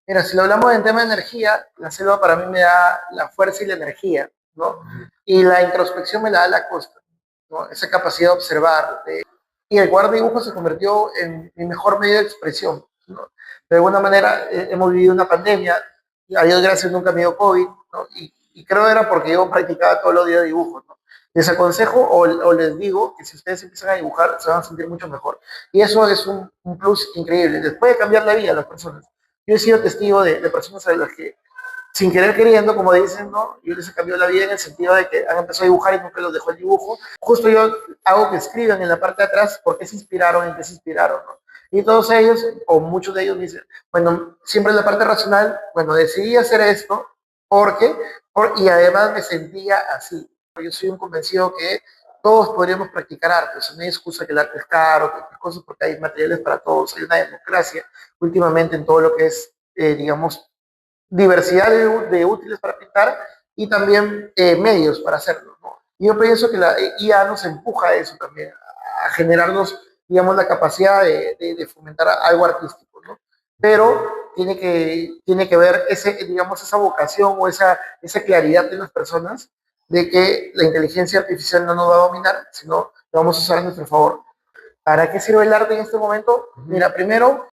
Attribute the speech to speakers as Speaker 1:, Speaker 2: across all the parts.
Speaker 1: Mira, si lo hablamos en tema de energía, la selva para mí me da la fuerza y la energía, ¿no? Y la introspección me la da la costa, ¿no? Esa capacidad de observar. Y el cuadro de dibujo se convirtió en mi mejor medio de expresión, ¿no? De alguna manera hemos vivido una pandemia, y a Dios gracias nunca me dio COVID, ¿no? Y creo era porque yo practicaba todos los días dibujo, ¿no? Les aconsejo o les digo que si ustedes empiezan a dibujar se van a sentir mucho mejor. Y eso es un plus increíble. Les puede cambiar la vida a las personas. Yo he sido testigo de personas a las que, sin querer queriendo, como dicen, ¿no? Yo les he cambiado la vida en el sentido de que han empezado a dibujar y nunca los dejó el dibujo. Justo yo hago que escriban en la parte de atrás por qué se inspiraron, en qué se inspiraron, ¿no? Y todos ellos, o muchos de ellos, me dicen, bueno, siempre en la parte racional, bueno, decidí hacer esto porque, y además me sentía así. Yo soy un convencido que todos podríamos practicar arte, o sea, no hay excusa que el arte es caro, que cosas, porque hay materiales para todos, hay una democracia últimamente en todo lo que es, digamos, diversidad de útiles para pintar y también medios para hacerlo, ¿no? Y yo pienso que la IA nos empuja a eso también, a generarnos, digamos, la capacidad de fomentar algo artístico, ¿no? Pero tiene que ver ese, digamos, esa vocación o esa claridad de las personas de que la inteligencia artificial no nos va a dominar, sino lo vamos a usar a nuestro favor. ¿Para qué sirve el arte en este momento? Mira, primero,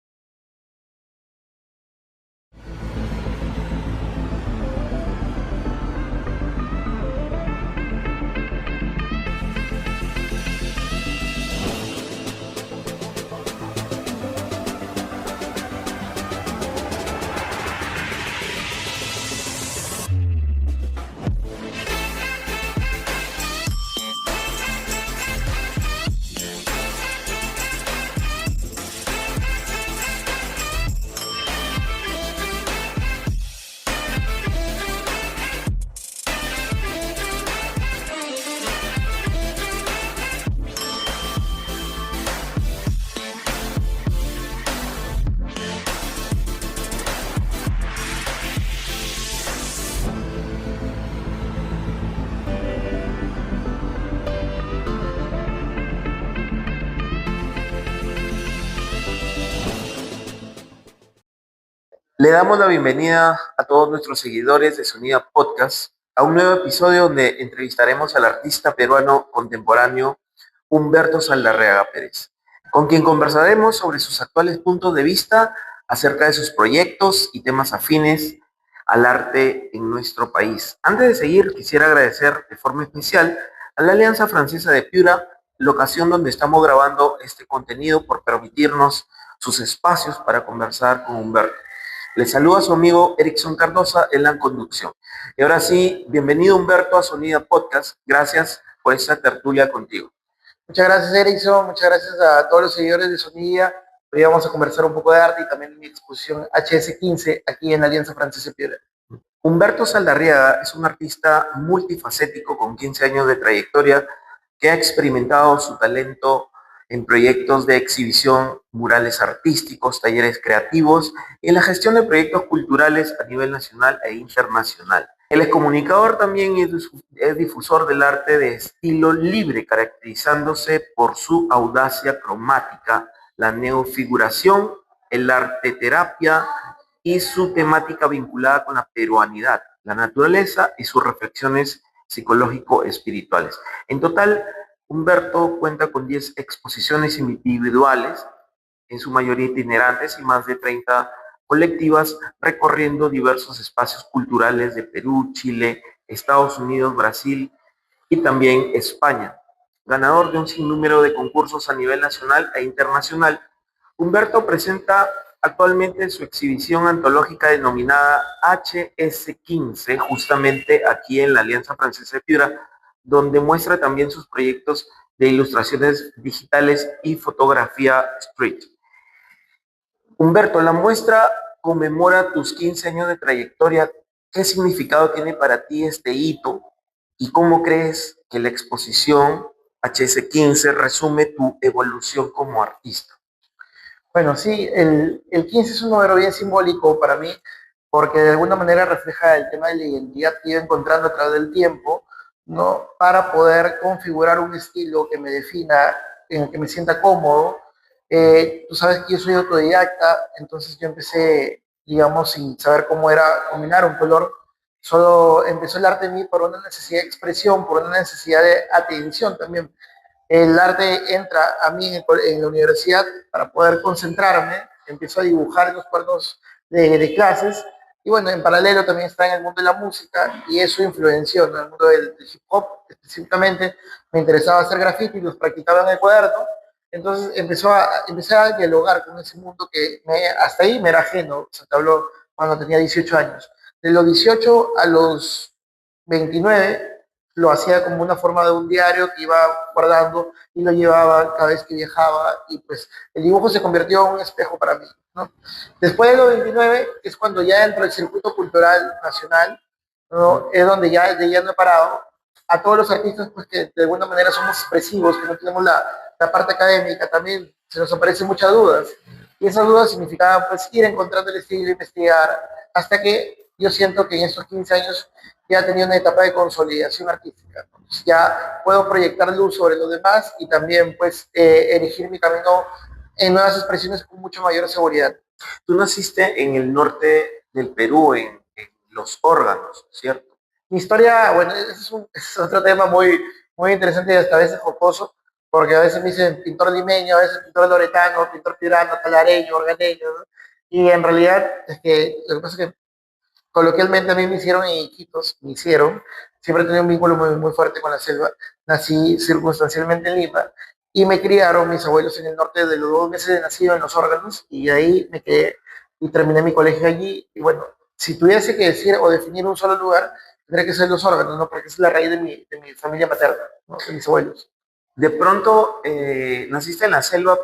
Speaker 2: Le damos la bienvenida a todos nuestros seguidores de Sonida Podcast a un nuevo episodio donde entrevistaremos al artista peruano contemporáneo Humberto Saldarriaga Pérez, con quien conversaremos sobre sus actuales puntos de vista acerca de sus proyectos y temas afines al arte en nuestro país. Antes de seguir, quisiera agradecer de forma especial a la Alianza Francesa de Piura, locación donde estamos grabando este contenido, por permitirnos sus espacios para conversar con Humberto. Le saluda a su amigo Erickson Cardosa en la conducción. Y ahora sí, bienvenido Humberto a Sonida Podcast. Gracias por esta tertulia contigo.
Speaker 1: muchas gracias, Erickson. Muchas gracias a todos los seguidores de Sonía. Hoy vamos a conversar un poco de arte y también de mi exposición HS15 aquí en la Alianza Francesa Piura.
Speaker 2: Humberto Saldarriaga es un artista multifacético con 15 años de trayectoria que ha experimentado su talento en proyectos de exhibición, murales artísticos, talleres creativos y en la gestión de proyectos culturales a nivel nacional e internacional. Él es comunicador también y es difusor del arte de estilo libre, caracterizándose por su audacia cromática, la neofiguración, el arte terapia y su temática vinculada con la peruanidad, la naturaleza y sus reflexiones psicológico-espirituales. En total, Humberto cuenta con 10 exposiciones individuales, en su mayoría itinerantes, y más de 30 colectivas, recorriendo diversos espacios culturales de Perú, Chile, Estados Unidos, Brasil y también España. Ganador de un sinnúmero de concursos a nivel nacional e internacional, Humberto presenta actualmente su exhibición antológica denominada HS15, justamente aquí en la Alianza Francesa de Piura, donde muestra también sus proyectos de ilustraciones digitales y fotografía street. Humberto, la muestra conmemora tus 15 años de trayectoria. ¿Qué significado tiene para ti este hito y cómo crees que la exposición HS15 resume tu evolución como artista?
Speaker 1: Bueno, sí, el 15 es un número bien simbólico para mí porque de alguna manera refleja el tema de la identidad que he ido encontrando a través del tiempo, ¿no? Para poder configurar un estilo que me defina, en el que me sienta cómodo. Tú sabes que yo soy autodidacta, entonces yo empecé digamos, sin saber cómo era combinar un color. Solo empezó el arte en mí por una necesidad de expresión, por una necesidad de atención también. El arte entra a mí en la universidad para poder concentrarme, empiezo a dibujar en los cuadernos de clases y bueno, en paralelo también está en el mundo de la música y eso influenció en el mundo del hip hop específicamente. Me interesaba hacer graffiti, los practicaba en el cuaderno, entonces empecé a dialogar con ese mundo que hasta ahí me era ajeno, o sea, te hablo cuando tenía 18 años. De los 18 a los 29 lo hacía como una forma de un diario que iba guardando y lo llevaba cada vez que viajaba y pues el dibujo se convirtió en un espejo para mí, ¿no? Después de los 29 es cuando ya entro al circuito cultural nacional, ¿no? Es donde ya no he parado. A todos los artistas pues que de alguna manera somos expresivos, que no tenemos la parte académica, también se nos aparecen muchas dudas. Y esas dudas significaban pues ir encontrando el estilo, investigar, hasta que yo siento que en estos 15 años ya tenía una etapa de consolidación artística. Entonces ya puedo proyectar luz sobre los demás y también pues erigir mi camino en nuevas expresiones con mucho mayor seguridad.
Speaker 2: Tú naciste en el norte del Perú, en Los Órganos, ¿cierto?
Speaker 1: Mi historia, bueno, es otro tema muy interesante y hasta a veces jocoso, porque a veces me dicen pintor limeño, a veces pintor loretano, pintor piurano, talareño, organeño, ¿no? Y en realidad es que lo que pasa es que coloquialmente a mí me hicieron en Iquitos, me hicieron, siempre he tenido un vínculo muy fuerte con la selva, nací circunstancialmente en Lima y me criaron mis abuelos en el norte de los 2 meses de nacido en Los Órganos y ahí me quedé y terminé mi colegio allí y bueno, si tuviese que decir o definir un solo lugar, tendría que ser Los Órganos, ¿no? Porque es la raíz de mi familia materna, ¿no? De mis abuelos.
Speaker 2: De pronto, naciste en la selva,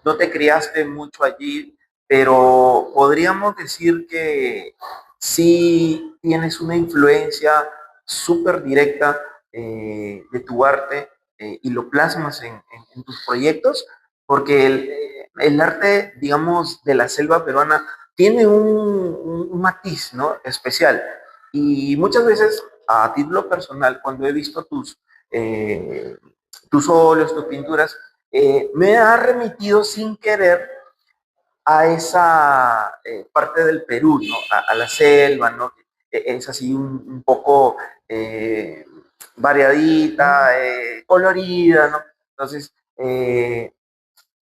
Speaker 2: no te criaste mucho allí, pero podríamos decir que sí tienes una influencia súper directa de tu arte y lo plasmas en tus proyectos, porque el arte, digamos, de la selva peruana tiene un matiz, ¿no? Especial. Y muchas veces, a título personal, cuando he visto eh, tus óleos, tus pinturas, me ha remitido sin querer a esa parte del Perú, ¿no? A la selva, ¿no? Es así un poco eh, variadita, colorida, ¿no? Entonces,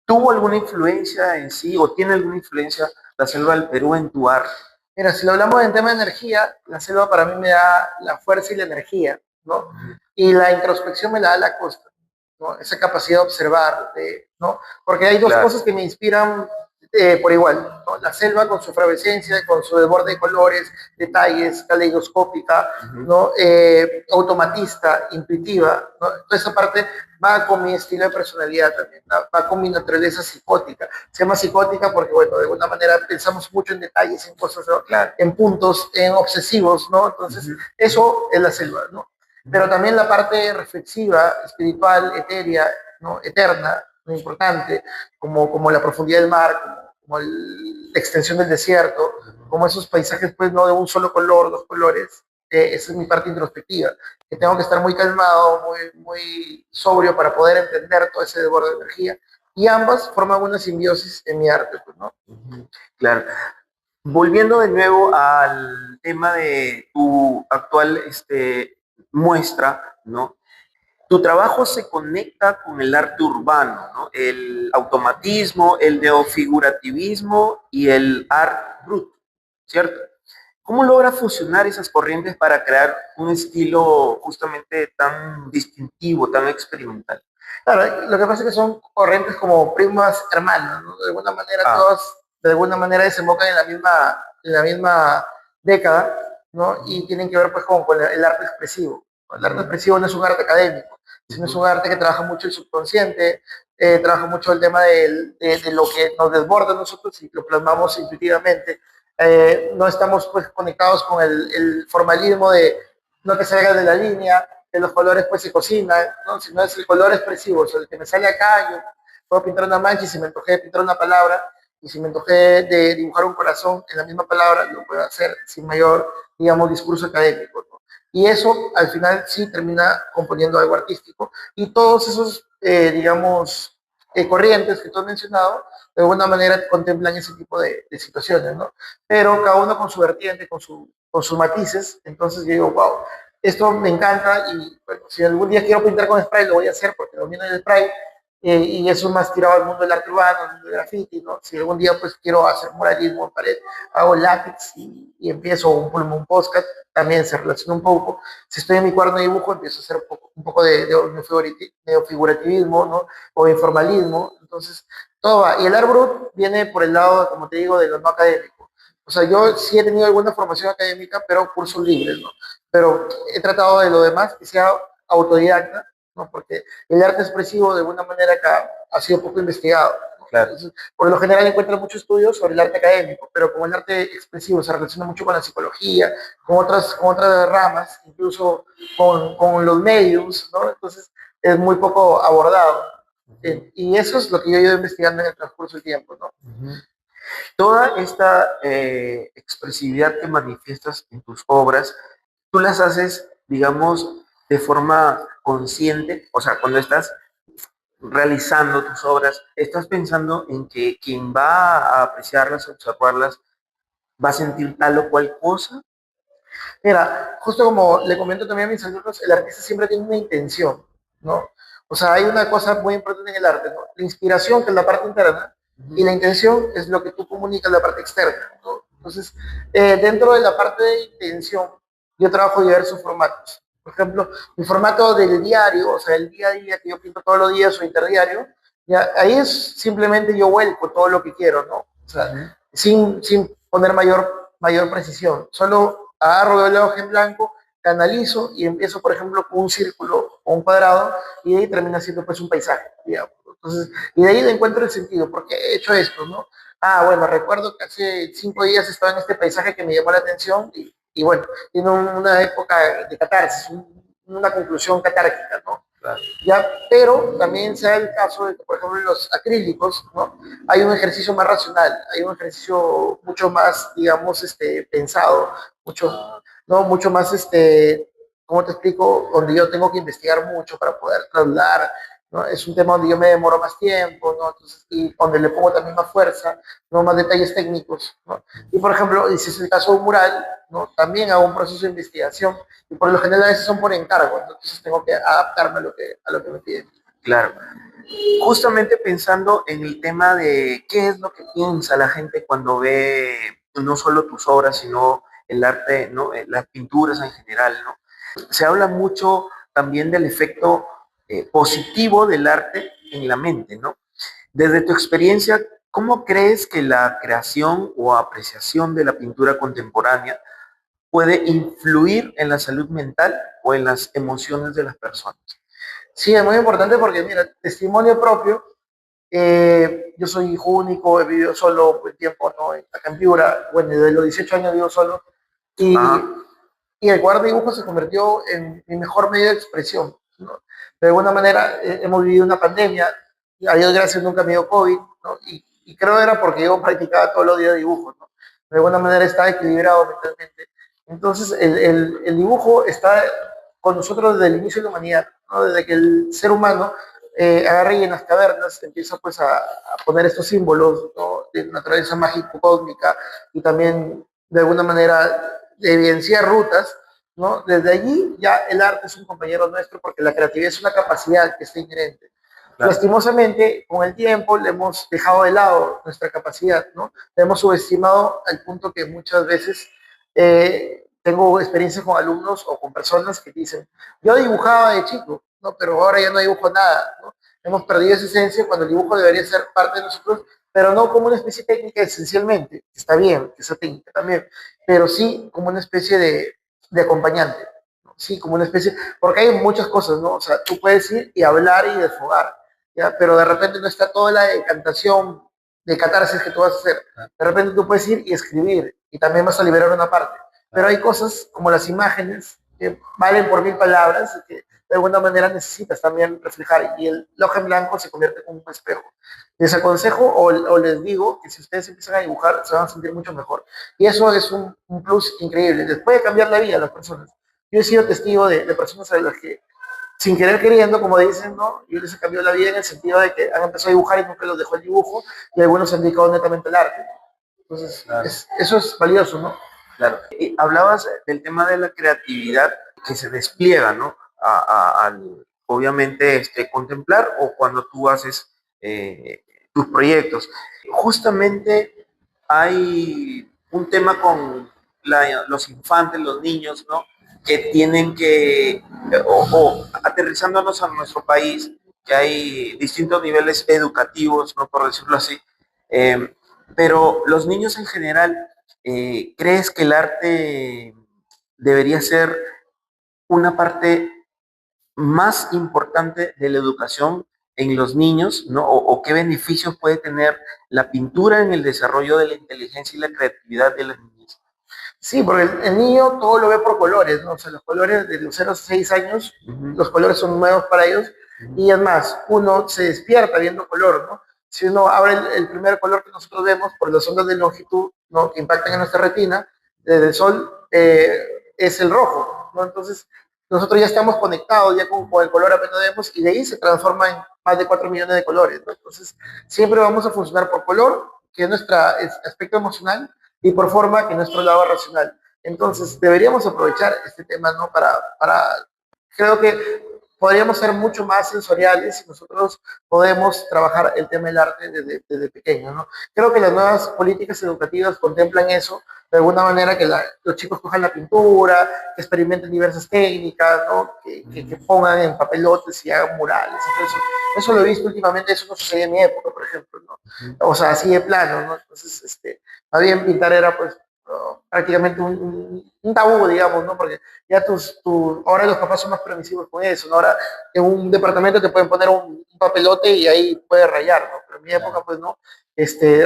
Speaker 2: ¿tuvo alguna influencia en sí o tiene alguna influencia la selva del Perú en tu arte?
Speaker 1: Mira, si lo hablamos en tema de energía, la selva para mí me da la fuerza y la energía, ¿no? Y la introspección me la da la costa, ¿no? Esa capacidad de observar, ¿no? Porque hay dos
Speaker 2: Claro.
Speaker 1: cosas que me inspiran por igual, ¿no? La selva con su efervescencia, con su desborde de colores, detalles, caleidoscópica,
Speaker 2: Ujú.
Speaker 1: ¿no? Automatista, intuitiva, ¿no? Toda esa parte va con mi estilo de personalidad también, ¿no? Va con mi naturaleza psicótica. Se llama psicótica porque, bueno, de alguna manera pensamos mucho en detalles, en cosas, ¿no?
Speaker 2: Claro.
Speaker 1: En puntos, en obsesivos, ¿no? Entonces,
Speaker 2: Ujú.
Speaker 1: eso es la selva, ¿no? Pero también la parte reflexiva, espiritual, etérea, ¿no? Eterna, muy importante, como la profundidad del mar, como la extensión del desierto, como esos paisajes, pues, no de un solo color, dos colores. Esa es mi parte introspectiva, que tengo que estar muy calmado, muy sobrio para poder entender todo ese desborde de energía. Y ambas forman una simbiosis en mi arte, pues, ¿no?
Speaker 2: Ujú. Claro. Volviendo de nuevo al tema de tu actual muestra, ¿no? Tu trabajo se conecta con el arte urbano, ¿no? El automatismo, el neofigurativismo y el art brut, ¿cierto? ¿Cómo logra fusionar esas corrientes para crear un estilo justamente tan distintivo, tan experimental?
Speaker 1: Claro, lo que pasa es que son corrientes como primas hermanas, ¿no? De alguna manera
Speaker 2: Ah,
Speaker 1: todas, de alguna manera desembocan en la misma década, ¿no? Y tienen que ver pues con el arte expresivo. El arte
Speaker 2: ujú,
Speaker 1: expresivo no es un arte académico, sino es
Speaker 2: ujú,
Speaker 1: un arte que trabaja mucho el subconsciente, trabaja mucho el tema de lo que nos desborda a nosotros y lo plasmamos intuitivamente. No estamos pues conectados con el formalismo de no que salga de la línea, que los colores pues se cocinan, ¿no? Si no es el color expresivo, o sea, el que me sale acá, yo puedo pintar una mancha y si me antojé de pintar una palabra, y si me antojé de dibujar un corazón en la misma palabra, lo puedo hacer sin mayor, digamos, discurso académico, ¿no? Y eso al final sí termina componiendo algo artístico. Y todos esos, digamos, corrientes que tú has mencionado, de alguna manera contemplan ese tipo de situaciones, ¿no? Pero cada uno con su vertiente, con sus matices, entonces yo digo, wow, esto me encanta y bueno, si algún día quiero pintar con spray, lo voy a hacer porque domino el spray y eso es más tirado al mundo del arte urbano, al mundo del graffiti, ¿no? Si algún día pues quiero hacer muralismo en pared, hago látex y empiezo un podcast, también se relaciona un poco. Si estoy en mi cuaderno de dibujo, empiezo a hacer un poco de neofigurativismo, ¿no? O informalismo, entonces todo va. Y el art brut viene por el lado, como te digo, de lo no académico. O sea, yo sí he tenido alguna formación académica, pero cursos libres, ¿no? Pero he tratado de lo demás que sea autodidacta, ¿no? Porque el arte expresivo de alguna manera acá ha sido poco investigado. ¿No?
Speaker 2: Claro.
Speaker 1: Entonces, por lo general encuentran muchos estudios sobre el arte académico, pero como el arte expresivo se relaciona mucho con la psicología, con otras ramas, incluso con los medios, ¿no? Entonces es muy poco abordado. Y eso es lo que yo he ido investigando en el transcurso del tiempo, ¿no?
Speaker 2: Toda esta expresividad que manifiestas en tus obras, tú las haces, digamos, de forma consciente, o sea, cuando estás realizando tus obras, estás pensando en que quien va a apreciarlas, a observarlas, va a sentir tal o cual cosa.
Speaker 1: Mira, justo como le comento también a mis alumnos, el artista siempre tiene una intención, ¿no? O sea, hay una cosa muy importante en el arte, ¿no? La inspiración, que es la parte interna, y la intención es lo que tú comunicas, la parte externa, ¿no? Entonces, dentro de la parte de intención, yo trabajo diversos formatos. Por ejemplo, mi formato del diario, o sea, el día a día que yo pinto todos los días o interdiario, ya, ahí es simplemente yo vuelco todo lo que quiero, ¿no? O sea, sin poner mayor precisión. Solo agarro de la hoja en blanco, canalizo y empiezo, por ejemplo, con un círculo o un cuadrado y de ahí termina siendo pues un paisaje, digamos. Entonces, y de ahí le encuentro el sentido, porque he hecho esto, ¿no? Ah, bueno, recuerdo que hace 5 días estaba en este paisaje que me llamó la atención y bueno, tiene una época de catarsis, una conclusión catárquica, ¿no?
Speaker 2: Claro.
Speaker 1: Ya, pero también se da el caso de que, por ejemplo, en los acrílicos, ¿no? Hay un ejercicio más racional, hay un ejercicio mucho más, digamos, pensado, mucho más, ¿cómo te explico? Donde yo tengo que investigar mucho para poder trasladar, ¿no? Es un tema donde yo me demoro más tiempo, ¿no? Entonces, y donde le pongo también más fuerza, ¿no? Más detalles técnicos, ¿no? Y, por ejemplo, y si es el caso de un mural, ¿no? También hago un proceso de investigación y por lo general a veces son por encargo, ¿no? Entonces tengo que adaptarme a lo que me piden.
Speaker 2: Claro. Justamente pensando en el tema de qué es lo que piensa la gente cuando ve no solo tus obras, sino el arte, ¿no? Las pinturas en general, ¿no? Se habla mucho también del efecto positivo del arte en la mente, ¿no? Desde tu experiencia, ¿cómo crees que la creación o apreciación de la pintura contemporánea puede influir en la salud mental o en las emociones de las personas?
Speaker 1: Sí, es muy importante porque, mira, testimonio propio, yo soy hijo único, he vivido solo un tiempo, ¿no? Acá en Piura, bueno, desde los 18 años vivo solo, y,
Speaker 2: Ah,
Speaker 1: y el cuadro de dibujo se convirtió en mi mejor medio de expresión, ¿no? De alguna manera hemos vivido una pandemia, a Dios gracias nunca me dio COVID, ¿no? Y creo que era porque yo practicaba todos los días dibujo, ¿no? De alguna manera estaba equilibrado mentalmente. Entonces el dibujo está con nosotros desde el inicio de la humanidad, ¿no? Desde que el ser humano agarra y en las cavernas empieza pues a poner estos símbolos, ¿no? De naturaleza mágico-cósmica y también de alguna manera de evidenciar rutas, ¿no? Desde allí ya el arte es un compañero nuestro porque la creatividad es una capacidad que está inherente.
Speaker 2: claro.
Speaker 1: Lastimosamente, con el tiempo le hemos dejado de lado nuestra capacidad, ¿no? Le hemos subestimado al punto que muchas veces tengo experiencias con alumnos o con personas que dicen, yo dibujaba de chico, ¿no? Pero ahora ya no dibujo nada, ¿no? Hemos perdido esa esencia cuando el dibujo debería ser parte de nosotros, pero no como una especie técnica esencialmente, está bien, esa técnica también, pero sí como una especie de acompañante, ¿no? Sí, como una especie, porque hay muchas cosas, ¿no? O sea, tú puedes ir y hablar y desfogar, ¿ya? Pero de repente no está toda la decantación de catarsis que tú vas a hacer. De repente tú puedes ir y escribir y también vas a liberar una parte. Pero hay cosas como las imágenes que valen por 1000 palabras y que de alguna manera necesitas también reflejar y el hoja en blanco se convierte en un espejo. Les aconsejo o les digo que si ustedes empiezan a dibujar se van a sentir mucho mejor. Y eso es un plus increíble. Les puede cambiar la vida a las personas. Yo he sido testigo de personas a las que sin querer queriendo, como dicen, ¿no? Yo les he cambiado la vida en el sentido de que han empezado a dibujar y nunca los dejó el dibujo, y algunos se han dedicado netamente al arte. Entonces,
Speaker 2: Claro.
Speaker 1: eso es valioso, ¿no?
Speaker 2: Claro. Y hablabas del tema de la creatividad que se despliega, ¿no? Al, obviamente, contemplar o cuando tú haces tus proyectos. Justamente hay un tema con los infantes, los niños, ¿no? Que tienen que, o aterrizándonos a nuestro país, que hay distintos niveles educativos, ¿no? Por decirlo así. Eh, pero los niños en general, ¿crees que el arte debería ser una parte más importante de la educación en los niños, ¿no? O qué beneficios puede tener la pintura en el desarrollo de la inteligencia y la creatividad de las niñas?
Speaker 1: Sí, porque el niño todo lo ve por colores, ¿no? O sea, los colores de los 0 a 6 años, los colores son nuevos para ellos. Y es más, uno se despierta viendo color, ¿no? Si uno abre el primer color que nosotros vemos por las ondas de longitud, ¿no? Que impactan en nuestra retina, desde el sol, es el rojo, ¿no? Entonces, nosotros ya estamos conectados ya con el color apenas vemos y de ahí se transforma en más de 4 millones de colores, ¿no? Entonces, siempre vamos a funcionar por color, que es nuestro aspecto emocional, y por forma que nuestro lado racional. Entonces, deberíamos aprovechar este tema, ¿no? Creo que podríamos ser mucho más sensoriales si nosotros podemos trabajar el tema del arte desde pequeño, ¿no? Creo que las nuevas políticas educativas contemplan eso, de alguna manera que los chicos cojan la pintura, que experimenten diversas técnicas, ¿no? Que pongan en papelotes y hagan murales. Entonces, eso lo he visto últimamente, eso no sucedía en mi época, por ejemplo, ¿no? O sea, así de plano, ¿no? Entonces, más bien pintar era pues prácticamente un tabú, digamos, ¿no? Porque ya ahora los papás son más permisivos con eso, ¿no? Ahora en un departamento te pueden poner un papelote y ahí puedes rayar, ¿no? Pero en mi época, pues, ¿no?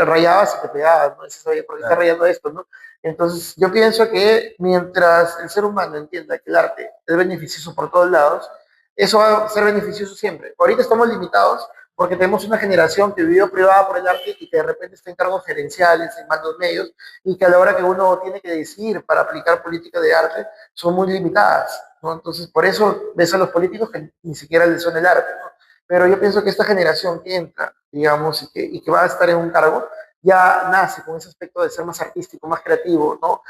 Speaker 1: Rayabas y te pegabas, ¿no? Dices, oye, ¿por qué estás rayando esto, no? Entonces, yo pienso que mientras el ser humano entienda que el arte es beneficioso por todos lados, eso va a ser beneficioso siempre. Ahorita estamos limitados porque tenemos una generación que vivió privada por el arte y que de repente está en cargos gerenciales, en mandos medios, y que a la hora que uno tiene que decidir para aplicar políticas de arte son muy limitadas, ¿no? Entonces, por eso ves a los políticos que ni siquiera les suena el arte, ¿no? Pero yo pienso que esta generación que entra, digamos, y que va a estar en un cargo, ya nace con ese aspecto de ser más artístico, más creativo, ¿no?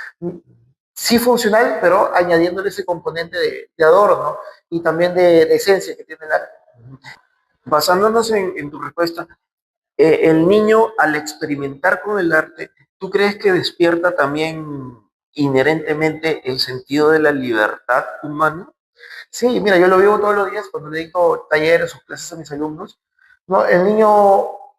Speaker 1: Sí funcional, pero añadiéndole ese componente de adorno y también de esencia que tiene el arte.
Speaker 2: Basándonos en tu respuesta, el niño al experimentar con el arte, ¿tú crees que despierta también inherentemente el sentido de la libertad humana?
Speaker 1: Sí, mira, yo lo vivo todos los días cuando le dicto talleres o clases a mis alumnos, ¿no? El niño,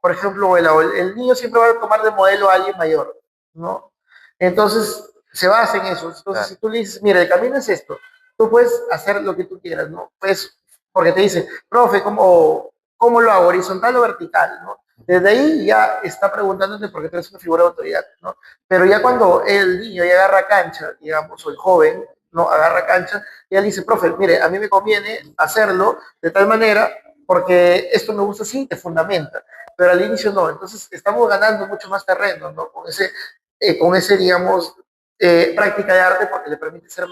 Speaker 1: por ejemplo, el niño siempre va a tomar de modelo a alguien mayor, ¿no? Entonces, se basa en eso. Entonces, si tú le dices, mira, el camino es esto, tú puedes hacer lo que tú quieras, ¿no? Pues, porque te dice, profe, ¿cómo lo hago? ¿Horizontal o vertical, no? Desde ahí ya está preguntándote porque tú eres una figura de autoridad, ¿no? Pero ya cuando el niño ya agarra cancha, digamos, o el joven, ¿no? Agarra cancha, y él dice, profe, mire, a mí me conviene hacerlo de tal manera porque esto me gusta así, te fundamenta, pero al inicio no. Entonces estamos ganando mucho más terreno, ¿no? Con ese digamos, práctica de arte porque le permite ser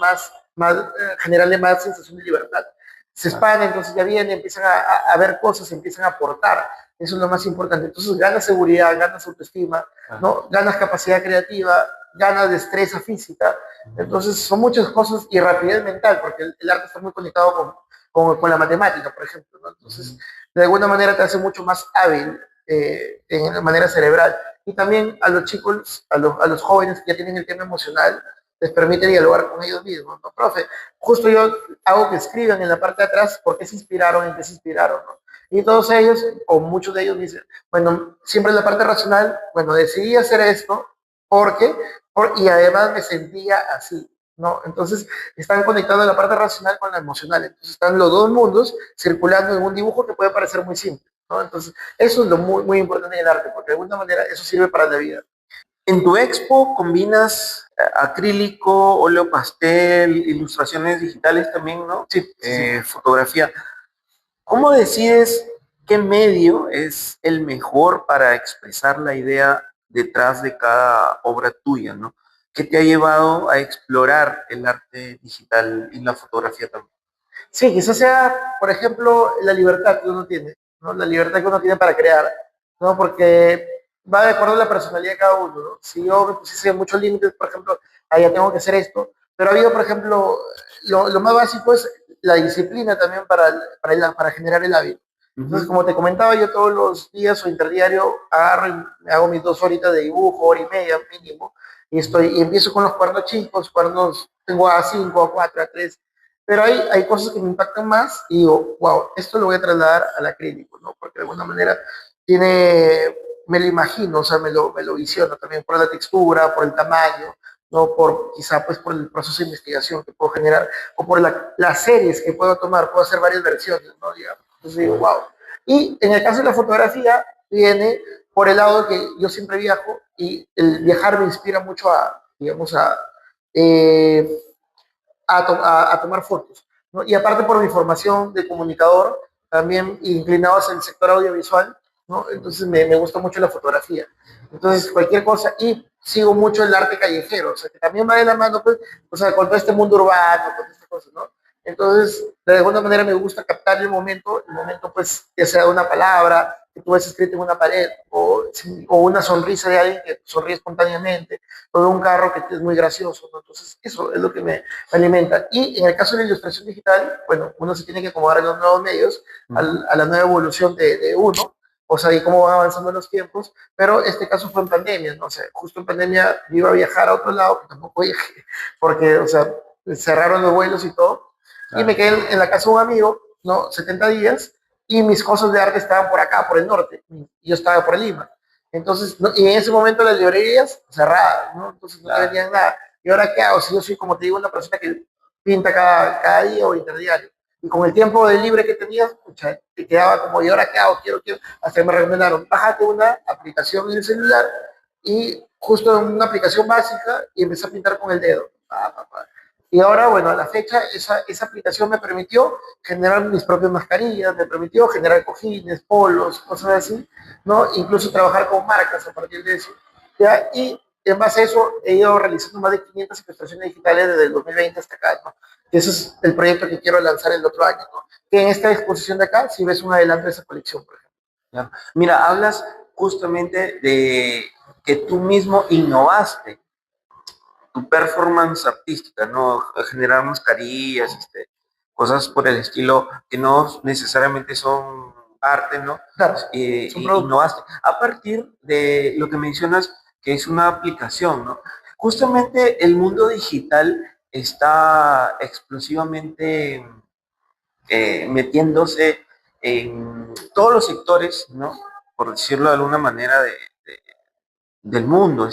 Speaker 1: generarle más sensación de libertad. Se expande, entonces ya viene, empiezan a ver cosas, empiezan a aportar. Eso es lo más importante. Entonces ganas seguridad, ganas autoestima, ¿no? Ganas capacidad creativa, ganas destreza física. Entonces son muchas cosas y rapidez mental, porque el arte está muy conectado con la matemática, por ejemplo, ¿no? Entonces, de alguna manera te hace mucho más hábil en la manera cerebral. Y también a los chicos, a los jóvenes que ya tienen el tema emocional, les permite dialogar con ellos mismos, ¿no? Profe, justo yo hago que escriban en la parte de atrás por qué se inspiraron, en qué se inspiraron, ¿no? Y todos ellos, o muchos de ellos dicen, bueno, siempre en la parte racional, bueno, decidí hacer esto porque, y además me sentía así, ¿no? Entonces están conectados la parte racional con la emocional. Entonces están los dos mundos circulando en un dibujo que puede parecer muy simple, ¿no? Entonces eso es lo muy, muy importante en el arte, porque de alguna manera eso sirve para la vida.
Speaker 2: En tu expo combinas acrílico, óleo pastel, ilustraciones digitales también, ¿no?
Speaker 1: Sí, sí, sí.
Speaker 2: Fotografía. ¿Cómo decides qué medio es el mejor para expresar la idea detrás de cada obra tuya, ¿no? ¿Qué te ha llevado a explorar el arte digital y la fotografía también?
Speaker 1: Sí, quizás sea, por ejemplo, la libertad que uno tiene, ¿no? La libertad que uno tiene para crear, ¿no? Porque va de acuerdo a la personalidad de cada uno, ¿no? Si yo me pusiese muchos límites, por ejemplo, ah, ya tengo que hacer esto, pero ha habido, por ejemplo, lo más básico es la disciplina también para generar el hábito. Entonces,
Speaker 2: Ujú.
Speaker 1: como te comentaba, yo todos los días o interdiario agarro y me hago mis 2 horitas de dibujo, hora y media mínimo, y empiezo con los cuadernos chicos, cuadernos, tengo A5, A4, A3, pero hay cosas que me impactan más y digo, wow, esto lo voy a trasladar al acrílico, ¿no? Porque de alguna manera tiene, me lo imagino, o sea, me lo visiono también por la textura, por el tamaño, ¿no? Quizá pues por el proceso de investigación que puedo generar, o por las series que puedo tomar, puedo hacer varias versiones, ¿no? Digamos. Entonces digo, wow. Y en el caso de la fotografía, viene por el lado que yo siempre viajo y el viajar me inspira mucho a, digamos, eh, a tomar fotos, ¿no? Y aparte por mi formación de comunicador, también inclinado hacia el sector audiovisual, ¿no? Entonces me gusta mucho la fotografía. Entonces cualquier cosa, y sigo mucho el arte callejero, o sea, que también va de la mano, pues, o sea, con todo este mundo urbano, con estas cosas, ¿no? Entonces, de alguna manera me gusta captar el momento pues, que sea una palabra, que tú ves escrito en una pared, o una sonrisa de alguien que sonríe espontáneamente, o de un carro que es muy gracioso, ¿no? Entonces, eso es lo que me alimenta. Y en el caso de la ilustración digital, bueno, uno se tiene que acomodar a los nuevos medios,
Speaker 2: Ujú.
Speaker 1: a la nueva evolución de uno, o sea, y cómo van avanzando los tiempos, pero este caso fue en pandemia, ¿no? O sea, justo en pandemia yo iba a viajar a otro lado, que tampoco viajé, porque, o sea, cerraron los vuelos y todo, y me
Speaker 2: Claro.
Speaker 1: quedé en la casa de un amigo, ¿no? 70 días, y mis cosas de arte estaban por acá, por el norte, y yo estaba por Lima. Entonces, ¿no? Y en ese momento las librerías cerradas, ¿no? Entonces no te
Speaker 2: Claro.
Speaker 1: vendían nada. ¿Y ahora qué hago? Si yo soy, como te digo, una persona que pinta cada día o interdiario. Y con el tiempo de libre que tenía, escucha, te quedaba como, ¿y ahora qué hago? Quiero. Hasta que me recomendaron, bájate una aplicación en el celular y justo en una aplicación básica y empecé a pintar con el dedo. Y ahora, bueno, a la fecha, esa aplicación me permitió generar mis propias mascarillas, me permitió generar cojines, polos, cosas así, ¿no? Incluso trabajar con marcas a partir de eso. ¿Ya? Y en base a eso he ido realizando más de 500 ilustraciones digitales desde el 2020 hasta acá, ¿no? Y ese es el proyecto que quiero lanzar el otro año, ¿no? Que en esta exposición de acá, si ves un adelanto de esa colección, por ejemplo.
Speaker 2: Claro. Mira, hablas justamente de que tú mismo innovaste tu performance artística, ¿no? Generar mascarillas, cosas por el estilo que no necesariamente son arte, ¿no?
Speaker 1: Claro, es un producto.
Speaker 2: Innovaste. A partir de lo que mencionas, que es una aplicación, ¿no? Justamente el mundo digital está explosivamente metiéndose en todos los sectores, ¿no? Por decirlo de alguna manera, del mundo,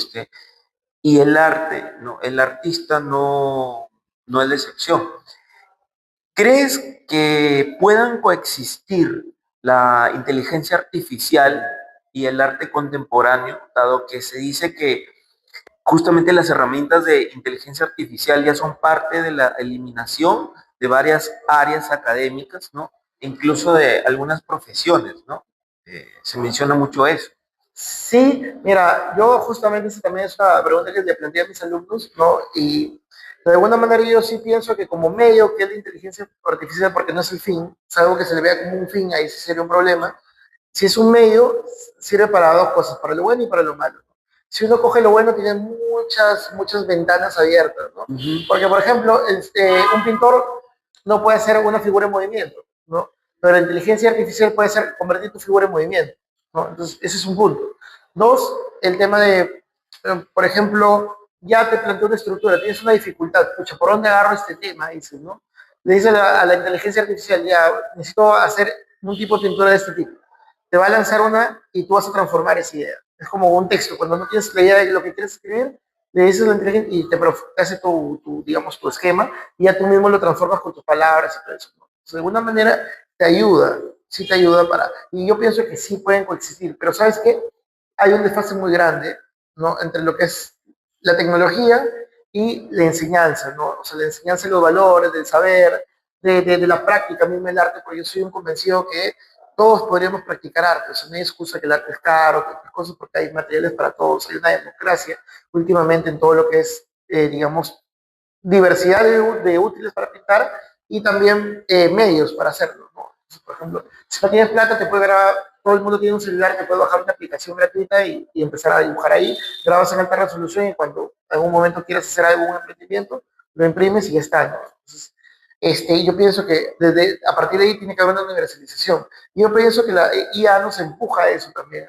Speaker 2: y el arte, ¿no? El artista no es la excepción. ¿Crees que puedan coexistir la inteligencia artificial y el arte contemporáneo, dado que se dice que justamente las herramientas de inteligencia artificial ya son parte de la eliminación de varias áreas académicas, ¿no? Incluso de algunas profesiones, ¿no? Se menciona mucho eso.
Speaker 1: Sí, mira, yo justamente esa también es una pregunta que le planteé a mis alumnos, ¿no? Y de alguna manera yo sí pienso que como medio, que es la inteligencia artificial, porque no es el fin, es algo que se le vea como un fin, ahí sí sería un problema. Si es un medio, sirve para dos cosas, para lo bueno y para lo malo. Si uno coge lo bueno, tiene muchas ventanas abiertas, ¿no?
Speaker 2: Uh -huh.
Speaker 1: Porque, por ejemplo, un pintor no puede hacer una figura en movimiento, ¿no? Pero la inteligencia artificial puede ser convertir tu figura en movimiento, ¿no? Entonces, ese es un punto. Dos, el tema de, por ejemplo, ya te planteó una estructura, tienes una dificultad, pucha, ¿por dónde agarro este tema? Dices, ¿no? Le dices a la inteligencia artificial, ya, necesito hacer un tipo de pintura de este tipo. Te va a lanzar una y tú vas a transformar esa idea. Es como un texto, cuando no tienes la idea de lo que quieres escribir, le dices a la inteligencia y te hace digamos, tu esquema y ya tú mismo lo transformas con tus palabras y todo eso, ¿no? Entonces, de alguna manera te ayuda, sí te ayuda para... Y yo pienso que sí pueden coexistir, pero ¿sabes qué? Hay un desfase muy grande, ¿no? Entre lo que es la tecnología y la enseñanza, ¿no? O sea, la enseñanza de los valores, del saber, de la práctica, a mí me el arte, porque yo soy un convencido que todos podríamos practicar arte, o sea, no hay excusa que el arte es caro, que otras cosas, porque hay materiales para todos, hay una democracia últimamente en todo lo que es, digamos, diversidad de útiles para pintar, y también medios para hacerlo, ¿no? Entonces, por ejemplo, si no tienes plata, te puede grabar, todo el mundo tiene un celular, te puede bajar una aplicación gratuita y empezar a dibujar ahí, grabas en alta resolución y cuando en algún momento quieras hacer algún emprendimiento, lo imprimes y ya está, ¿no? Entonces, yo pienso que a partir de ahí tiene que haber una universalización. Yo pienso que la IA nos empuja a eso también,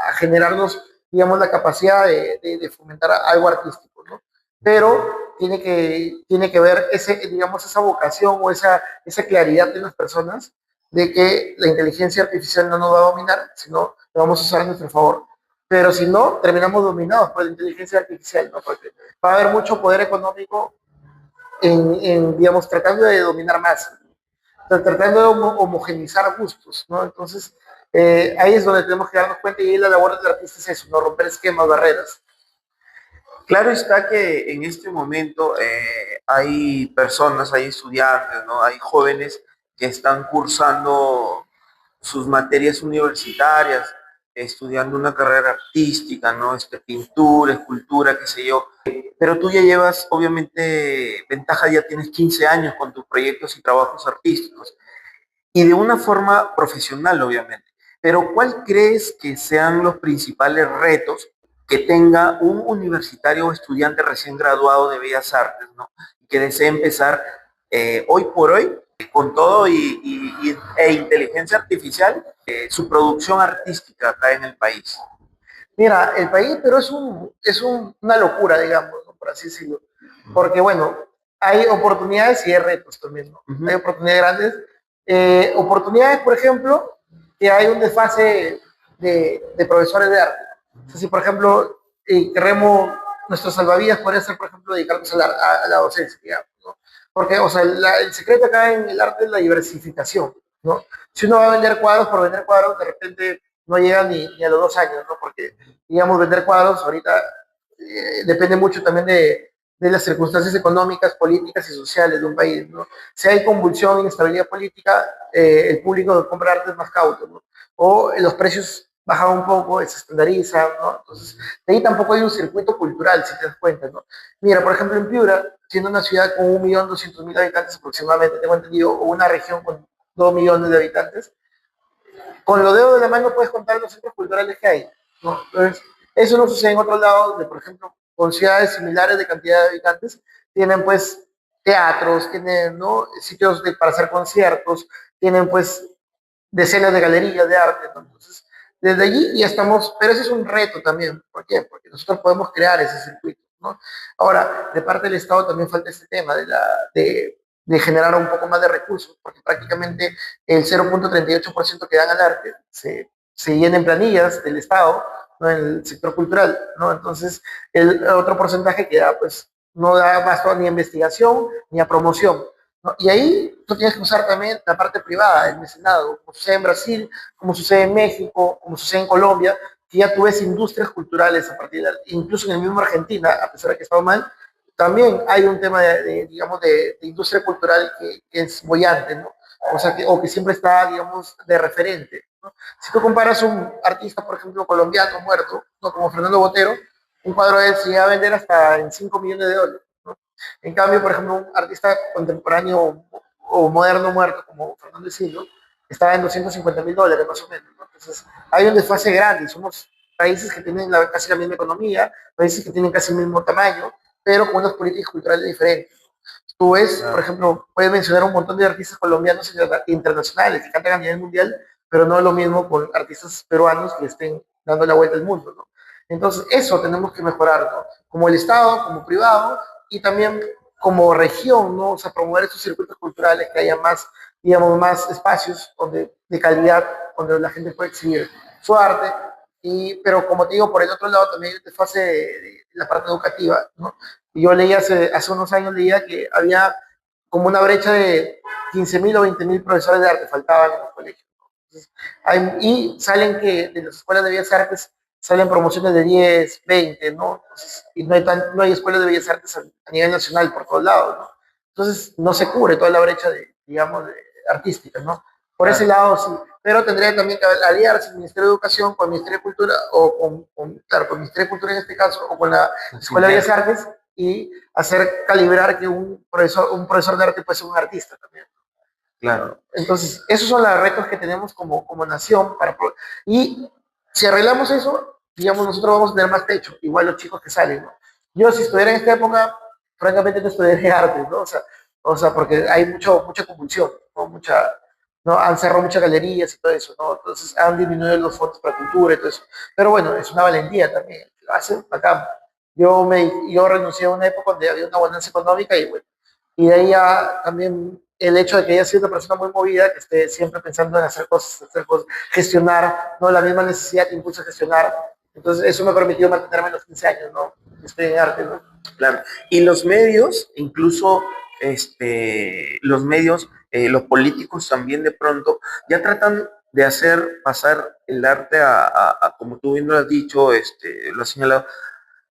Speaker 1: a generarnos, digamos, la capacidad de fomentar algo artístico, ¿no? Pero tiene que ver digamos, esa vocación o esa claridad de las personas de que la inteligencia artificial no nos va a dominar, sino la vamos a usar a nuestro favor. Pero si no, terminamos dominados por la inteligencia artificial, ¿no? Porque va a haber mucho poder económico digamos, tratando de dominar más, tratando de homogeneizar gustos, ¿no? Entonces, ahí es donde tenemos que darnos cuenta y la labor del artista es eso, no romper esquemas, barreras.
Speaker 2: Claro está que en este momento hay personas, hay estudiantes, ¿no? Hay jóvenes que están cursando sus materias universitarias, estudiando una carrera artística, ¿no? Pintura, escultura, qué sé yo. Pero tú ya llevas, obviamente, ventaja, ya tienes 15 años con tus proyectos y trabajos artísticos y de una forma profesional, obviamente. Pero ¿cuál crees que sean los principales retos que tenga un universitario o estudiante recién graduado de Bellas Artes, ¿no? Que desee empezar hoy por hoy con todo e inteligencia artificial, su producción artística acá en el país?
Speaker 1: Mira, el país, pero una locura, digamos, ¿no? Por así decirlo. Porque, bueno, hay oportunidades y hay retos también, ¿no? Hay oportunidades grandes. Oportunidades, por ejemplo, que hay un desfase de profesores de arte. O sea, si, por ejemplo, queremos, nuestros salvavidas podría ser, por ejemplo, dedicarnos a la docencia, digamos, ¿no? Porque, o sea, el secreto acá en el arte es la diversificación, ¿no? Si uno va a vender cuadros por vender cuadros, de repente no llega ni a los 2 años, ¿no? Porque, digamos, vender cuadros ahorita depende mucho también de las circunstancias económicas, políticas y sociales de un país, ¿no? Si hay convulsión, inestabilidad política, el público que compra arte es más cauto, ¿no? O los precios bajan un poco, se estandarizan, ¿no? Entonces, de ahí tampoco hay un circuito cultural, si te das cuenta, ¿no? Mira, por ejemplo, en Piura, siendo una ciudad con 1.200.000 habitantes aproximadamente, tengo entendido, o una región con 2 millones de habitantes, con los dedos de la mano puedes contar los centros culturales que hay, ¿no? Entonces, eso no sucede en otros lados, de, por ejemplo, con ciudades similares de cantidad de habitantes, tienen pues teatros, tienen, ¿no? Sitios para hacer conciertos, tienen pues decenas de galerías de arte, ¿no? Entonces, desde allí ya estamos, pero ese es un reto también. ¿Por qué? Porque nosotros podemos crear ese circuito, ¿no? Ahora, de parte del Estado también falta este tema de generar un poco más de recursos, porque prácticamente el 0,38% que dan al arte se llena en planillas del Estado, ¿no? En el sector cultural, ¿no? Entonces, el otro porcentaje que da, pues, no da gasto ni a investigación ni a promoción, ¿no? Y ahí tú tienes que usar también la parte privada, el mecenado, como sucede en Brasil, como sucede en México, como sucede en Colombia, que ya tú ves industrias culturales a partir de, incluso en el mismo Argentina, a pesar de que está mal, también hay un tema digamos, de industria cultural que es bollante, ¿no? O sea, o que siempre está, digamos, de referente, ¿no? Si tú comparas un artista, por ejemplo, colombiano muerto, ¿no? Como Fernando Botero, un cuadro de él se iba a vender hasta en $5 millones, ¿no? En cambio, por ejemplo, un artista contemporáneo o moderno muerto como Fernando Silva estaba en $250.000 más o menos, ¿no? Entonces, hay un desfase grande. Somos países que tienen casi la misma economía, países que tienen casi el mismo tamaño, pero con unas políticas culturales diferentes. Tú ves, por ejemplo, puedes mencionar un montón de artistas colombianos internacionales que cantan a nivel mundial, pero no es lo mismo con artistas peruanos que estén dando la vuelta al mundo, ¿no? Entonces, eso tenemos que mejorar, ¿no? Como el Estado, como privado y también como región, ¿no? O sea, promover estos circuitos culturales, que haya más, digamos, más espacios de calidad, donde la gente puede exhibir su arte. Pero como te digo, por el otro lado también hay desfase de la parte educativa, ¿no? Y yo leí hace unos años, leía que había como una brecha de 15.000 o 20.000 profesores de arte faltaban en los colegios, ¿no? Entonces, y salen que de las escuelas de bellas artes salen promociones de 10, 20, ¿no? Entonces, y no hay escuelas de bellas artes a nivel nacional por todos lados, ¿no? Entonces no se cubre toda la brecha digamos, de artística, ¿no? Por ese lado sí, pero tendría también que aliarse el Ministerio de Educación con el Ministerio de Cultura, o claro, con el Ministerio de Cultura en este caso, o con la Escuela de Bellas Artes, y hacer calibrar que un profesor de arte puede ser un artista también.
Speaker 2: Claro.
Speaker 1: Entonces, esos son los retos que tenemos como nación. Y si arreglamos eso, digamos, nosotros vamos a tener más techo, igual los chicos que salen, ¿no? Yo si estuviera en esta época, francamente no estudiaría arte, ¿no? O sea, porque hay mucha convulsión, ¿no? ¿no? Han cerrado muchas galerías y todo eso, ¿no? Entonces han disminuido los fondos para cultura y todo eso. Pero bueno, es una valentía también, lo hacen acá. Yo renuncié a una época donde había una bonanza económica y bueno, y de ahí ya también el hecho de que haya sido una persona muy movida, que esté siempre pensando en hacer cosas, gestionar, ¿no? La misma necesidad que impulsa a gestionar. Entonces, eso me ha permitido mantenerme en los 15 años, ¿no? Estoy en arte, ¿no?
Speaker 2: Claro. Y los medios, incluso los medios, los políticos también de pronto, ya tratan de hacer pasar el arte como tú bien lo has dicho, lo has señalado,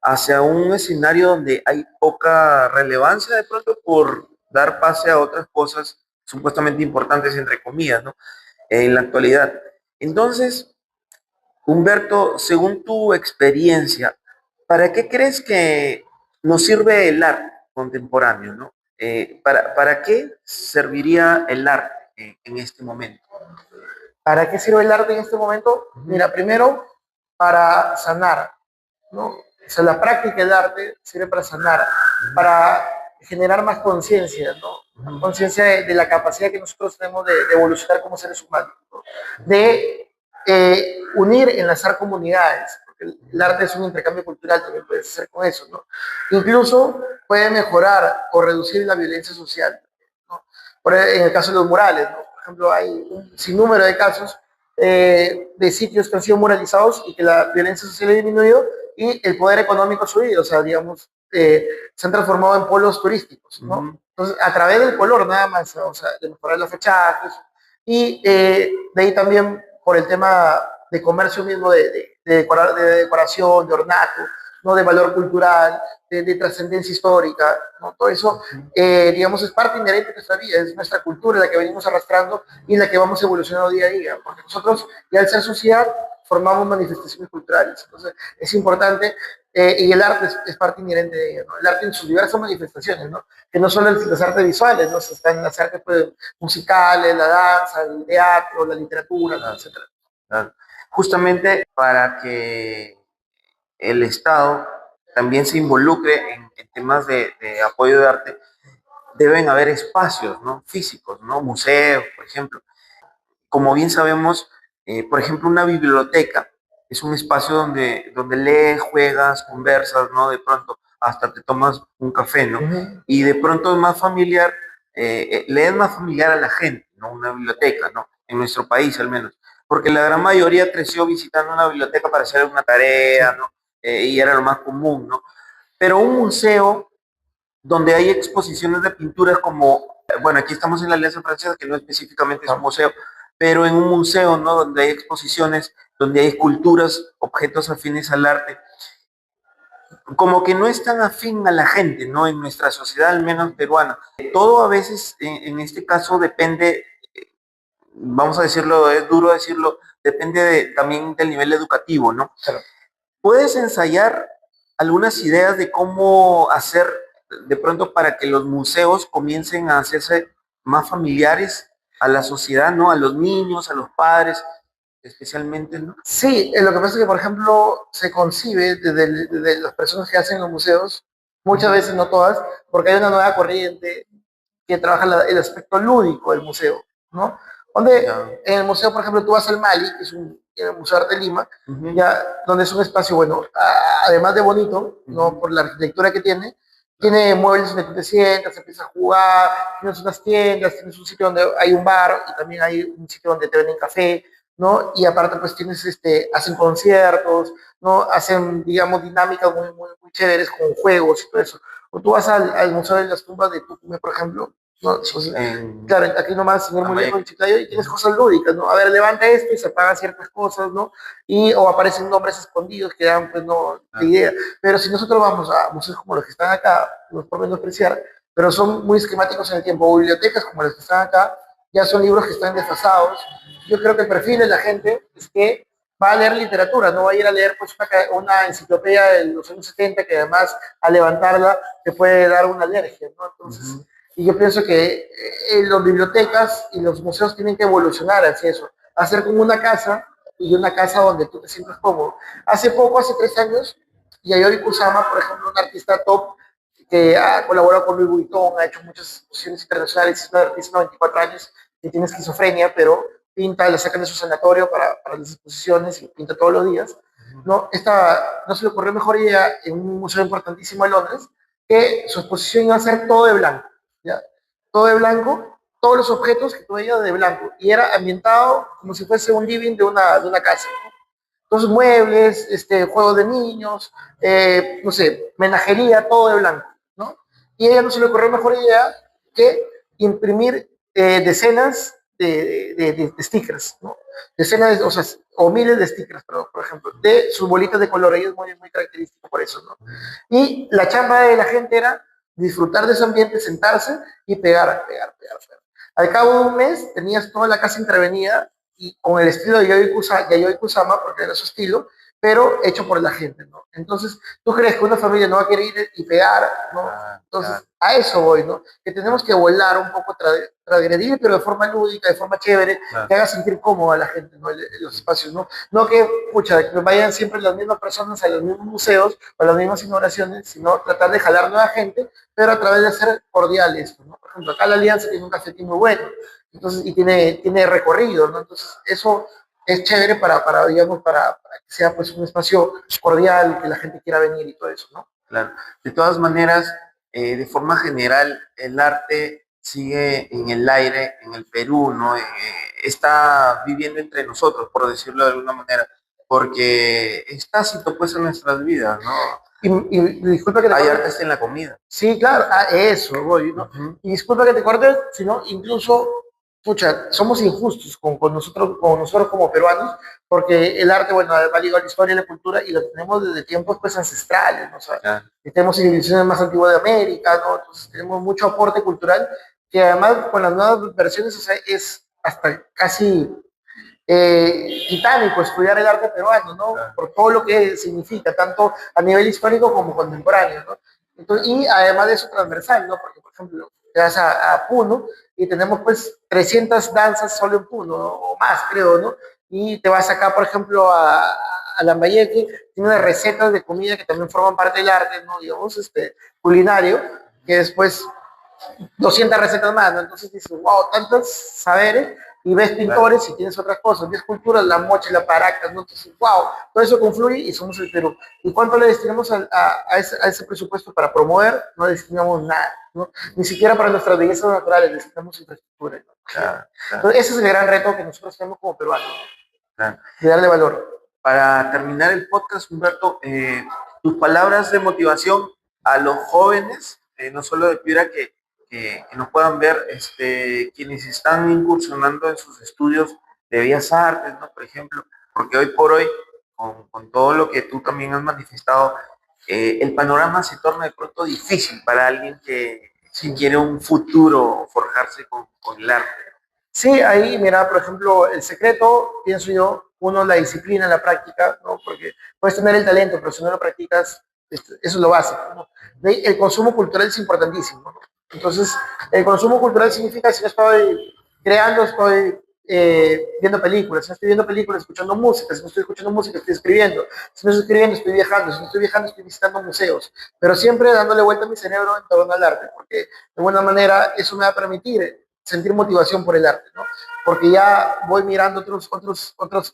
Speaker 2: hacia un escenario donde hay poca relevancia de pronto por dar pase a otras cosas supuestamente importantes, entre comillas, ¿no? En la actualidad. Entonces, Humberto, según tu experiencia, ¿para qué crees que nos sirve el arte contemporáneo, ¿no? ¿Para qué serviría el arte en este momento?
Speaker 1: ¿Para qué sirve el arte en este momento? Mira, primero, para sanar, ¿no? O sea, la práctica del arte sirve para sanar, para generar más conciencia, ¿no? Conciencia de la capacidad que nosotros tenemos de evolucionar como seres humanos, ¿no? De unir, enlazar comunidades, porque el arte es un intercambio cultural, también puedes hacer con eso, ¿no? Incluso puede mejorar o reducir la violencia social, ¿no? En el caso de los murales, ¿no? Por ejemplo, hay un sinnúmero de casos de sitios que han sido muralizados y que la violencia social ha disminuido y el poder económico ha subido, o sea, digamos, se han transformado en polos turísticos, ¿no? Entonces, a través del color nada más, ¿no? O sea, de mejorar los fechajes y de ahí también por el tema de comercio mismo, de decoración, de ornato, ¿no? De valor cultural, de trascendencia histórica, ¿no? Todo eso, digamos, es parte inherente de nuestra vida, es nuestra cultura la que venimos arrastrando y la que vamos evolucionando día a día, porque nosotros, ya al ser sociedad, formamos manifestaciones culturales, entonces es importante, y el arte es parte inherente de ella, ¿no? El arte en sus diversas manifestaciones, ¿no? Que no solo las artes visuales, ¿no? Están las artes pues, musicales, la danza, el teatro, la literatura, ¿no? Etcétera.
Speaker 2: Justamente para que el Estado también se involucre en temas de apoyo de arte, deben haber espacios, ¿no? Físicos, ¿no? Museos, por ejemplo. Como bien sabemos, por ejemplo, una biblioteca es un espacio donde lees, juegas, conversas, ¿no? De pronto hasta te tomas un café, ¿no? Y de pronto es más familiar, le es más familiar a la gente, ¿no? Una biblioteca, ¿no? En nuestro país al menos. Porque la gran mayoría creció visitando una biblioteca para hacer una tarea, ¿no? Y era lo más común, ¿no? Pero un museo donde hay exposiciones de pinturas como, bueno, aquí estamos en la Alianza Francesa, que no específicamente es un museo, pero en un museo, ¿no? Donde hay exposiciones, donde hay esculturas, objetos afines al arte, como que no es tan afín a la gente, ¿no? En nuestra sociedad, al menos peruana. Todo a veces, en este caso, depende, vamos a decirlo, es duro decirlo, depende también del nivel educativo, ¿no?
Speaker 1: Claro.
Speaker 2: Puedes ensayar algunas ideas de cómo hacer de pronto para que los museos comiencen a hacerse más familiares a la sociedad, ¿no? A los niños, a los padres, especialmente, ¿no?
Speaker 1: Sí, lo que pasa es que, por ejemplo, se concibe desde las personas que hacen los museos, muchas veces, no todas, porque hay una nueva corriente que trabaja el aspecto lúdico del museo, ¿no? Donde
Speaker 2: Ya.
Speaker 1: en el museo, por ejemplo, tú vas al Mali, que es el Museo de Arte de Lima, ya, donde es un espacio, bueno, además de bonito, ¿no? Por la arquitectura que tiene muebles donde tú te sientas, empiezas a jugar, tienes unas tiendas, tienes un sitio donde hay un bar y también hay un sitio donde te venden café, ¿no? Y aparte, pues tienes, hacen conciertos, ¿no? Hacen, digamos, dinámicas muy chéveres con juegos y todo eso. O tú vas al Museo de las Tumbas de Tucumán, por ejemplo, ¿no? Entonces, claro, aquí nomás, señor muy lejos, Chiclayo, y tienes cosas lúdicas, ¿no? A ver, levanta esto y se apagan ciertas cosas, ¿no? O aparecen nombres escondidos que dan, pues, no, de idea. Pero si nosotros vamos a museos como los que están acá, los por menospreciar, pero son muy esquemáticos en el tiempo, o bibliotecas como las que están acá, ya son libros que están desfasados. Yo creo que el perfil de la gente es que va a leer literatura, no va a ir a leer pues una enciclopedia de los años 70 que además al levantarla te puede dar una alergia, ¿no? Entonces,
Speaker 2: Ujú.
Speaker 1: y yo pienso que las bibliotecas y los museos tienen que evolucionar hacia eso, hacer como una casa y una casa donde tú te sientas cómodo. Hace poco, hace 3 años, Yayoi Kusama, por ejemplo, un artista top que ha colaborado con Louis Vuitton, ha hecho muchas exposiciones internacionales, es una artista de 94 años que tiene esquizofrenia, pero pinta, le sacan de su sanatorio para las exposiciones y pinta todos los días. No, no se le ocurrió mejor idea en un museo importantísimo de Londres que su exposición iba a ser todo de blanco, ¿ya? Todo de blanco, todos los objetos que tú veías de blanco, y era ambientado como si fuese un living de una casa, ¿no? Entonces, muebles, juegos de niños, no sé, menajería, todo de blanco, ¿no? Y a ella no se le ocurrió mejor idea que imprimir decenas de stickers, ¿no? Decenas, o sea, o miles de stickers, pero, por ejemplo, de sus bolitas de color, ella es muy, muy característico por eso, ¿no? Y la chamba de la gente era disfrutar de ese ambiente, sentarse y pegar, pegar, pegar, pegar. Al cabo de un mes tenías toda la casa intervenida y con el estilo de Yayoi Kusama, porque era su estilo, pero hecho por la gente, ¿no? Entonces, ¿tú crees que una familia no va a querer ir y pegar, ¿no?
Speaker 2: Ah,
Speaker 1: Entonces,
Speaker 2: claro,
Speaker 1: a eso voy, ¿no? Que tenemos
Speaker 2: claro,
Speaker 1: que volar un poco, transgredir, pero de forma lúdica, de forma chévere,
Speaker 2: claro.
Speaker 1: que haga sentir cómodo a la gente, ¿no? Los espacios, ¿no? No que, pucha, que vayan siempre las mismas personas a los mismos museos o a las mismas inauguraciones, sino tratar de jalar nueva gente, pero a través de ser cordial esto, ¿no? Por ejemplo, acá la Alianza tiene un cafetín muy bueno, entonces, y tiene recorrido, ¿no? Entonces, eso es chévere digamos, para que sea pues un espacio cordial, que la gente quiera venir y todo eso, ¿no?
Speaker 2: Claro. De todas maneras, de forma general, el arte sigue en el aire en el Perú, ¿no? Está viviendo entre nosotros, por decirlo de alguna manera, porque es tácito pues en nuestras vidas, ¿no?
Speaker 1: Y disculpa que te
Speaker 2: Hay
Speaker 1: corte.
Speaker 2: artes en la comida.
Speaker 1: Sí, claro, a eso voy, ¿no?
Speaker 2: Ujú.
Speaker 1: Y disculpa que te corte, sino incluso, pucha, somos injustos con nosotros como peruanos, porque el arte, bueno, va ligado a la historia y la cultura y lo tenemos desde tiempos pues ancestrales, ¿no? O sea,
Speaker 2: Claro.
Speaker 1: tenemos civilizaciones más antiguas de América, ¿no? Entonces tenemos mucho aporte cultural que además con las nuevas versiones, o sea, es hasta casi titánico estudiar el arte peruano, ¿no?
Speaker 2: Claro.
Speaker 1: Por todo lo que significa, tanto a nivel histórico como contemporáneo, ¿no? Entonces, y además de eso transversal, ¿no? Porque, por ejemplo, te vas a Puno y tenemos pues 300 danzas solo en Puno, ¿no? O más, creo, ¿no? Y te vas acá, por ejemplo, a Lambayeque, tiene unas recetas de comida que también forman parte del arte, ¿no? Digamos, culinario, que después 200 recetas más, ¿no? Entonces dices, wow, tantos saberes, y ves
Speaker 2: Claro.
Speaker 1: pintores y tienes otras cosas, ves culturas, la mocha y la paracas, ¿no? Entonces, wow, todo eso confluye y somos el Perú. ¿Y cuánto le destinamos a ese presupuesto para promover? No le destinamos nada, ¿no? Ni siquiera para nuestras bellezas naturales destinamos infraestructura, ¿no?
Speaker 2: Claro, claro,
Speaker 1: Entonces, ese es el gran reto que nosotros tenemos como peruanos, ¿no?
Speaker 2: claro.
Speaker 1: De darle valor.
Speaker 2: Para terminar el podcast, Humberto, tus palabras de motivación a los jóvenes, no solo de Piura, que nos puedan ver, quienes están incursionando en sus estudios de Bellas Artes, ¿no? Por ejemplo, porque hoy por hoy, con todo lo que tú también has manifestado, el panorama se torna de pronto difícil para alguien que si
Speaker 1: Sí.
Speaker 2: quiere un futuro forjarse con el arte.
Speaker 1: Sí, ahí, mira, por ejemplo, el secreto, pienso yo, uno, la disciplina, la práctica, ¿no? Porque puedes tener el talento, pero si no lo practicas, eso es lo básico, ¿no? De ahí, el consumo cultural es importantísimo, ¿no? Entonces, el consumo cultural significa si no estoy creando, estoy viendo películas, si no estoy viendo películas, escuchando música, si no estoy escuchando música, estoy escribiendo, si no estoy escribiendo, estoy viajando, si no estoy viajando, estoy visitando museos, pero siempre dándole vuelta a mi cerebro en torno al arte, porque de alguna manera eso me va a permitir sentir motivación por el arte, ¿no? Porque ya voy mirando otros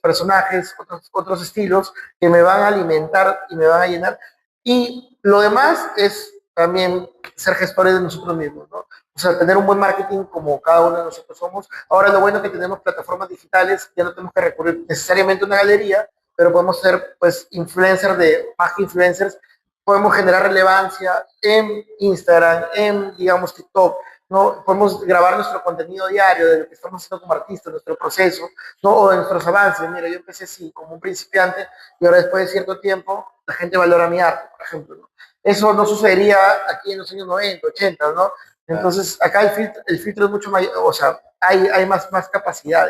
Speaker 1: personajes, otros estilos que me van a alimentar y me van a llenar. Y lo demás es también ser gestores de nosotros mismos, ¿no? O sea, tener un buen marketing como cada uno de nosotros somos. Ahora lo bueno es que tenemos plataformas digitales, ya no tenemos que recurrir necesariamente a una galería, pero podemos ser pues influencers más que influencers, podemos generar relevancia en Instagram, en digamos TikTok, ¿no? Podemos grabar nuestro contenido diario de lo que estamos haciendo como artistas, nuestro proceso, ¿no? O de nuestros avances. Mira, yo empecé así, como un principiante, y ahora después de cierto tiempo, la gente valora mi arte, por ejemplo, ¿no? Eso no sucedería aquí en los años 90, 80, ¿no? Entonces, acá el filtro es mucho mayor, o sea, hay más capacidad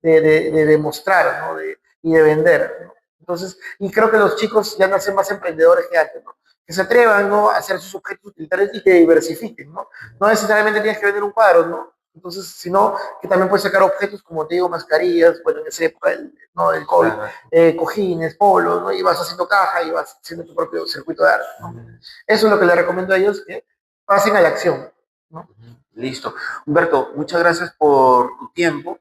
Speaker 1: de demostrar, ¿no? y de vender, ¿no? Entonces, y creo que los chicos ya nacen más emprendedores que antes, ¿no? Que se atrevan, ¿no? A hacer sus objetos utilitarios y que diversifiquen, ¿no? No necesariamente tienes que vender un cuadro, ¿no? Entonces, sino que también puedes sacar objetos, como te digo, mascarillas, bueno, en esa época, ¿no? El COVID,
Speaker 2: Claro.
Speaker 1: cojines, polos, ¿no? Y vas haciendo caja y vas haciendo tu propio circuito de arte, ¿no? Eso es lo que les recomiendo a ellos, que pasen a la acción, ¿no?
Speaker 2: Listo. Humberto, muchas gracias por tu tiempo.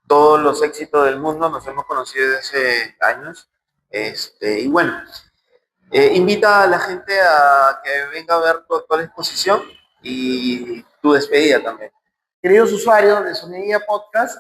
Speaker 2: Todos los éxitos del mundo, nos hemos conocido desde hace años. Y bueno, invita a la gente a que venga a ver tu actual exposición y tu despedida también.
Speaker 1: Queridos usuarios de Sonería Podcast,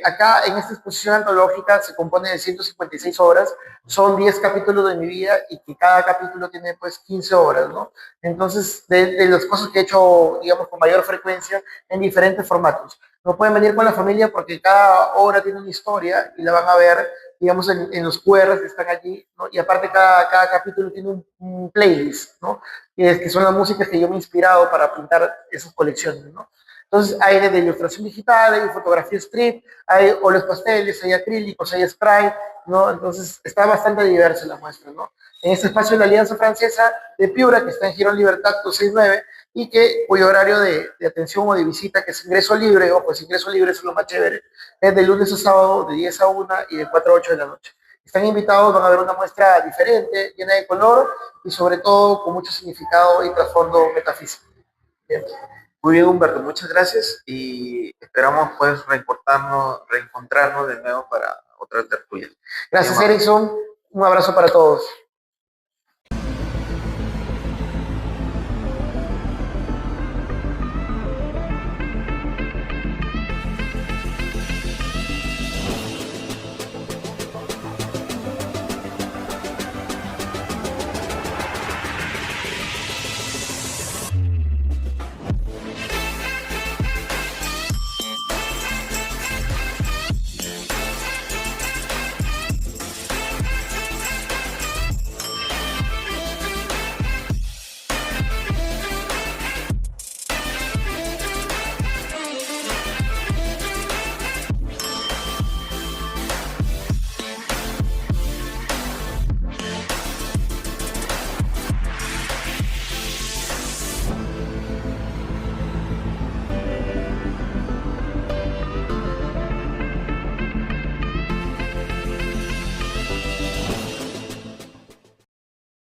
Speaker 1: acá en esta exposición antológica se compone de 156 obras, son 10 capítulos de mi vida y que cada capítulo tiene pues 15 obras, ¿no? Entonces, de las cosas que he hecho, digamos, con mayor frecuencia en diferentes formatos. No pueden venir con la familia porque cada obra tiene una historia y la van a ver, digamos, en los QRs que están allí, ¿no? Y aparte cada capítulo tiene un playlist, ¿no? Que son las músicas que yo me he inspirado para pintar esas colecciones, ¿no? Entonces hay desde ilustración digital, hay fotografía street, hay óleos pasteles, hay acrílicos, hay spray, ¿no? Entonces está bastante diversa la muestra, ¿no? En este espacio de la Alianza Francesa de Piura, que está en Girón Libertad 269, y cuyo horario de atención o de visita, que es ingreso libre, o pues ingreso libre es lo más chévere, es de lunes a sábado de 10 a 1 y de 4 a 8 de la noche. Están invitados, van a ver una muestra diferente, llena de color y sobre todo con mucho significado y trasfondo metafísico. Bien.
Speaker 2: Muy bien, Humberto, muchas gracias y esperamos pues reencontrarnos de nuevo para otra tertulia.
Speaker 1: Gracias, Erickson. Un abrazo para todos.